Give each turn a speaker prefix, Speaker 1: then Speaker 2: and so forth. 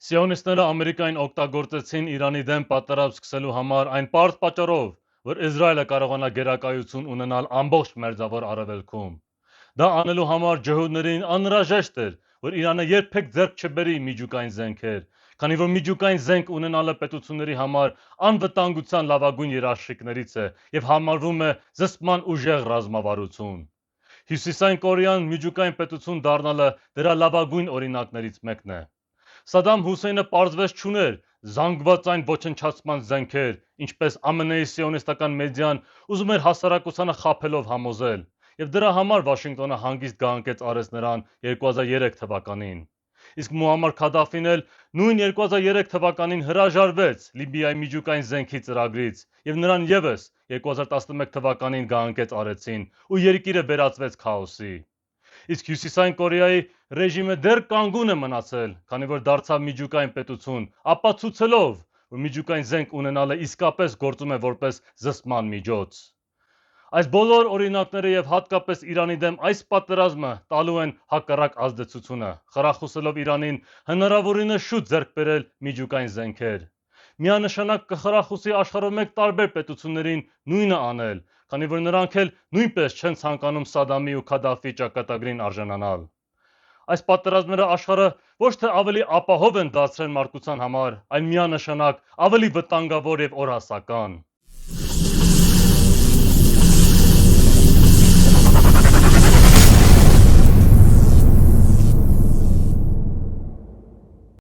Speaker 1: Սիոնիստները Ամերիկային օգտագործեցին Իրանի դեմ պատերազմ սկսելու համար այն պարզ պատճառով, որ Իսրայելը կարողանա գերակայություն ունենալ ամբողջ Մերձավոր Արևելքում։ Դա անելու համար ջհուդներին անհրաժեշտ էր, որ Իրանը երբեք ձեռք չբերի միջուկային զենքեր, քանի որ միջուկային զենք ունենալը պետությունների համար անվտանգության լավագույն երաշխիքներից է եւ համարվում է զսպման ուժեղ ռազմավարություն։ Հյուսիսային Կորեան միջուկային պետություն դառնալը դրա լավագույն օրինակներից մեկն է։ Սադամ Հուսեյնը պարզվեց չուներ զանգվածային ոչնչացման զենքեր, ինչպես ԱՄՆ-ի սիոնիստական մեդիան ուզում էր հասարակությանը խաբելով համոզել, եւ դրա համար Վաշինգտոնը հանգիստ գահանքեց արեց նրան 2003 թվականին։ Իսկ Մուամմար Քադաֆին էլ նույն 2003 թվականին հրաժարվեց Լիբիայի միջուկային զենքի ծրագրից եւ նրան եւս 2011 թվականին գահանքեց արեցին ու երկիրը վերածվեց քաոսի։ Իսկ Հյուսիսային Կորեայի ռեժիմը դեռ կանգուն է մնացել, քանի որ դարձավ միջուկային պետություն, ապացուցելով, որ միջուկային զենք ունենալը իսկապես գործում է որպես զսպման միջոց։ Այս բոլոր օրինակները եւ հատկապես Իրանի դեմ այս պատերազմը տալու են հակառակ ազդեցությունը, խրախուսելով Իրանին հնարավորինս շուտ ձեռք բերել միջուկային զենքեր։ Միանշանակ կխրախուսի աշխարհով մեկ տարբեր պետություններին նույնը անել, քանի որ նրանք էլ նույնպես չեն ցանկանում Սադամի ու Քադաֆի ճակատագրին արժանանալ։ Այս պատերազմները աշխարհը ոչ թե ավելի ապահով են դարձրել մարդկության համար, այլ միանշանակ ավելի վտանգավոր եւ օրհասական։